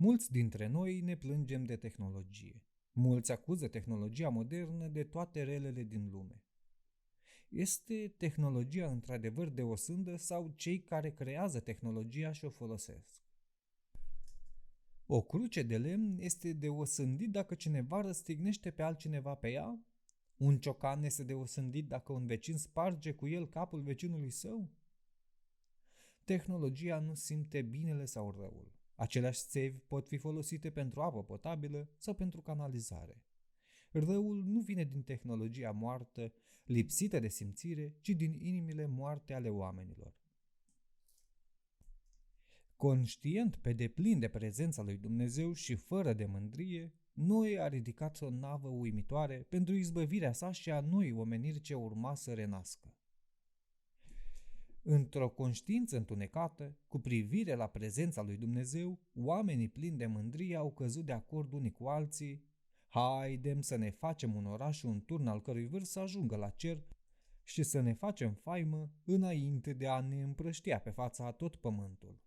Mulți dintre noi ne plângem de tehnologie. Mulți acuză tehnologia modernă de toate relele din lume. Este tehnologia într-adevăr de o sândă sau cei care creează tehnologia și o folosesc? O cruce de lemn este de osândit dacă cineva răstignește pe altcineva pe ea? Un ciocan este de osândit dacă un vecin sparge cu el capul vecinului său? Tehnologia nu simte binele sau răul. Aceleași țevi pot fi folosite pentru apă potabilă sau pentru canalizare. Răul nu vine din tehnologia moartă, lipsită de simțire, ci din inimile moarte ale oamenilor. Conștient pe deplin de prezența lui Dumnezeu și fără de mândrie, Noe a ridicat o navă uimitoare pentru izbăvirea sa și a noii omeniri ce urma să renască. Într-o conștiință întunecată, cu privire la prezența lui Dumnezeu, oamenii plini de mândrie au căzut de acord unii cu alții: haidem să ne facem un oraș și un turn al cărui vârf să ajungă la cer și să ne facem faimă înainte de a ne împrăștia pe fața a tot pământul.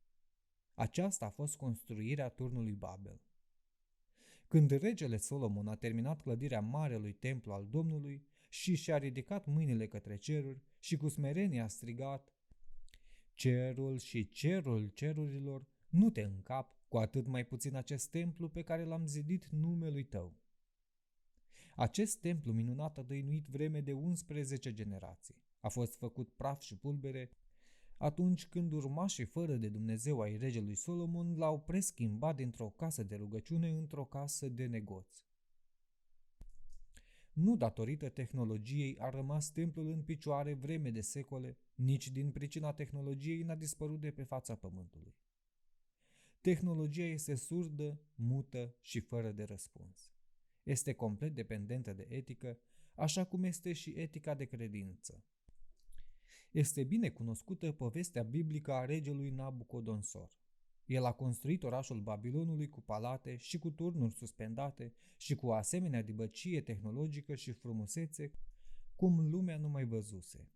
Aceasta a fost construirea turnului Babel. Când regele Solomon a terminat clădirea marelui templu al Domnului și și-a ridicat mâinile către ceruri și cu smerenie a strigat: cerul și cerul cerurilor nu te încap, cu atât mai puțin acest templu pe care l-am zidit numelui tău. Acest templu minunat a dăinuit vreme de 11 generații. A fost făcut praf și pulbere atunci când urmașii fără de Dumnezeu ai regelui Solomon l-au preschimbat dintr-o casă de rugăciune într-o casă de negoț. Nu datorită tehnologiei a rămas templul în picioare vreme de secole, nici din pricina tehnologiei n-a dispărut de pe fața pământului. Tehnologia este surdă, mută și fără de răspuns. Este complet dependentă de etică, așa cum este și etica de credință. Este bine cunoscută povestea biblică a regelui Nabucodonsor. El a construit orașul Babilonului cu palate și cu turnuri suspendate și cu o asemenea dibăcie tehnologică și frumusețe cum lumea nu mai văzuse.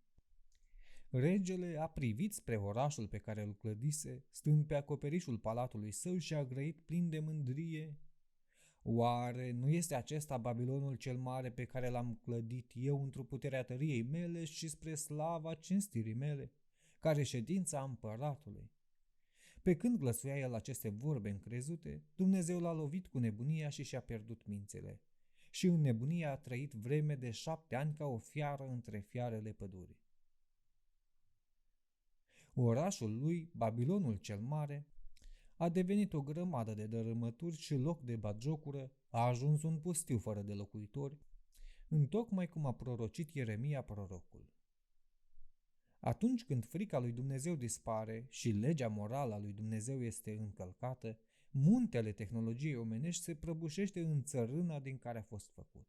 Regele a privit spre orașul pe care îl clădise, stând pe acoperișul palatului său și a grăit plin de mândrie: oare nu este acesta Babilonul cel mare pe care l-am clădit eu într-o puterea tăriei mele și spre slava cinstirii mele, ca reședința împăratului? Pe când glăsuia el aceste vorbe încrezute, Dumnezeu l-a lovit cu nebunia și și-a pierdut mințile. Și în nebunie a trăit vreme de 7 ani ca o fiară între fiarele pădurii. Orașul lui, Babilonul cel mare, a devenit o grămadă de dărâmături și loc de batjocură, a ajuns un pustiu fără de locuitori, întocmai cum a prorocit Ieremia prorocul. Atunci când frica lui Dumnezeu dispare și legea morală a lui Dumnezeu este încălcată, muntele tehnologiei omenești se prăbușește în țărâna din care a fost făcut.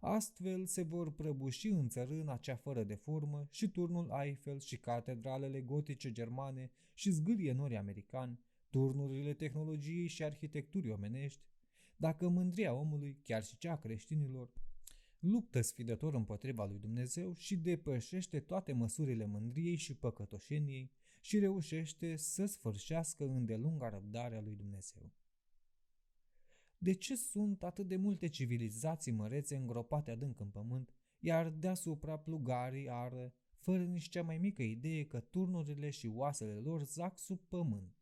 Astfel se vor prăbuși în țărâna cea fără de formă și turnul Eiffel și catedralele gotice germane și zgârie nori americani, turnurile tehnologiei și arhitecturii omenești, dacă mândria omului, chiar și cea a creștinilor, luptă sfidător împotriva lui Dumnezeu și depășește toate măsurile mândriei și păcătoșeniei și reușește să sfârșească îndelunga răbdarea lui Dumnezeu. De ce sunt atât de multe civilizații mărețe îngropate adânc în pământ, iar deasupra plugarii ară, fără nici cea mai mică idee că turnurile și oasele lor zac sub pământ?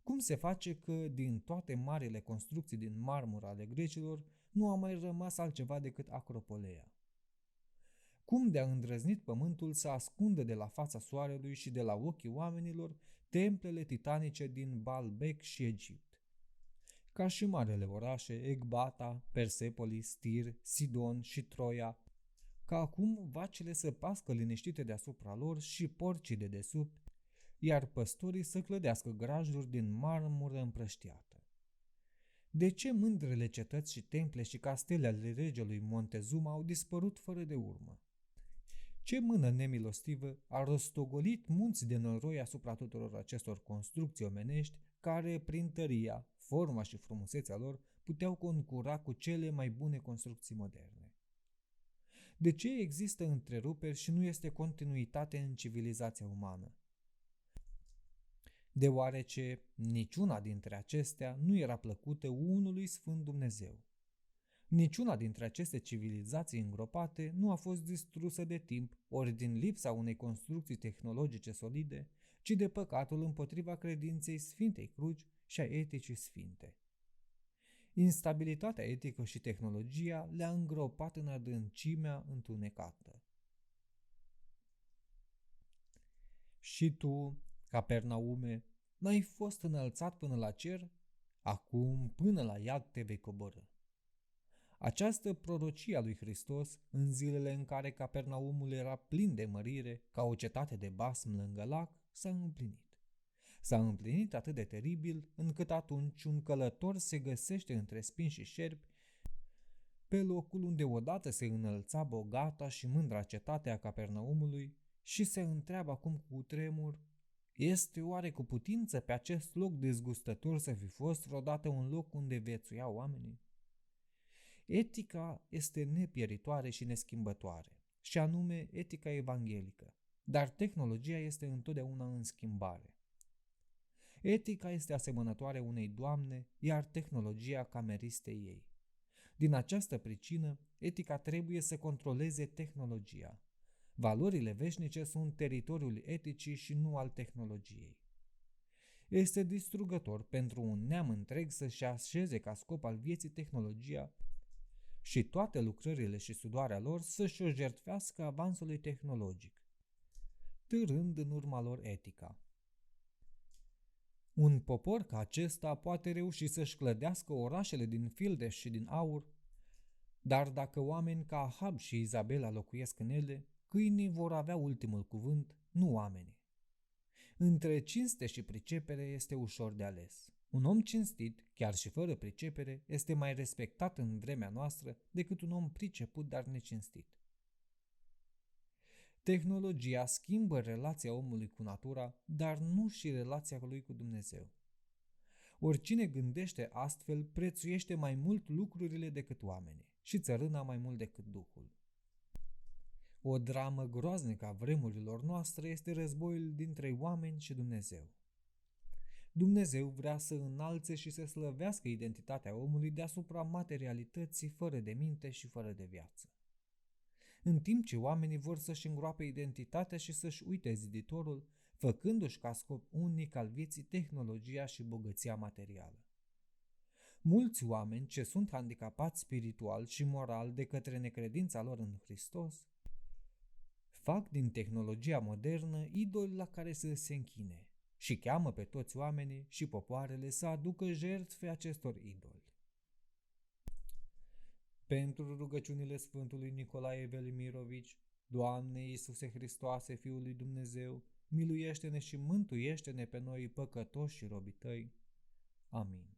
Cum se face că din toate marile construcții din marmură ale grecilor nu a mai rămas altceva decât Acropoleea? Cum de-a îndrăznit pământul să ascundă de la fața soarelui și de la ochii oamenilor templele titanice din Baalbek și Egipt? Ca și marele orașe Ecbata, Persepolis, Tir, Sidon și Troia, ca acum vacile să pască liniștite deasupra lor și porcii de desubt, iar păstorii să clădească grajduri din marmură împrăștiată. De ce mândrele cetăți și temple și castele ale regelui Montezuma au dispărut fără de urmă? Ce mână nemilostivă a rostogolit munți de noroi asupra tuturor acestor construcții omenești care, prin tăria, forma și frumusețea lor, puteau concura cu cele mai bune construcții moderne? De ce există întreruperi și nu este continuitate în civilizația umană? deoarece niciuna dintre acestea nu era plăcută unului sfânt Dumnezeu. Niciuna dintre aceste civilizații îngropate nu a fost distrusă de timp, ori din lipsa unei construcții tehnologice solide, ci de păcatul împotriva credinței Sfintei Cruci și a eticii sfinte. Instabilitatea etică și tehnologia le-a îngropat în adâncimea întunecată. Și tu, Capernaume, n-ai fost înălțat până la cer? Acum până la iad te vei coborî. Această prorocie a lui Hristos, în zilele în care Capernaumul era plin de mărire, ca o cetate de basm lângă lac, s-a împlinit. S-a împlinit atât de teribil, încât atunci un călător se găsește între spini și șerpi, pe locul unde odată se înălța bogata și mândra cetate a Capernaumului și se întreabă acum cu tremur: este oare cu putință pe acest loc dezgustător să fi fost vreodată un loc unde viețuiau oamenii? Etica este nepieritoare și neschimbătoare, și anume etica evanghelică, dar tehnologia este întotdeauna în schimbare. Etica este asemănătoare unei doamne, iar tehnologia cameristei ei. Din această pricină, etica trebuie să controleze tehnologia. Valorile veșnice sunt teritoriul eticii și nu al tehnologiei. Este distrugător pentru un neam întreg să-și așeze ca scop al vieții tehnologia și toate lucrările și sudoarea lor să-și o jertfească avansului tehnologic, târând în urma lor etica. Un popor ca acesta poate reuși să-și clădească orașele din fildeș și din aur, dar dacă oameni ca Ahab și Izabela locuiesc în ele, câinii vor avea ultimul cuvânt, nu oamenii. Între cinste și pricepere este ușor de ales. Un om cinstit, chiar și fără pricepere, este mai respectat în vremea noastră decât un om priceput, dar necinstit. Tehnologia schimbă relația omului cu natura, dar nu și relația lui cu Dumnezeu. Oricine gândește astfel prețuiește mai mult lucrurile decât oamenii și țărâna mai mult decât Duhul. O dramă groaznică a vremurilor noastre este războiul dintre oameni și Dumnezeu. Dumnezeu vrea să înalțe și să slăvească identitatea omului deasupra materialității fără de minte și fără de viață. În timp ce oamenii vor să-și îngroape identitatea și să-și uite ziditorul, făcându-și ca scop unic al vieții tehnologia și bogăția materială. Mulți oameni ce sunt handicapați spiritual și moral de către necredința lor în Hristos, fac din tehnologia modernă idoli la care să se închine și cheamă pe toți oamenii și popoarele să aducă jertfe acestor idoli. Pentru rugăciunile Sfântului Nicolae Velimirovici, Doamne Iisuse Hristoase, Fiul lui Dumnezeu, miluiește-ne și mântuiește-ne pe noi păcătoși și robii Tăi. Amin.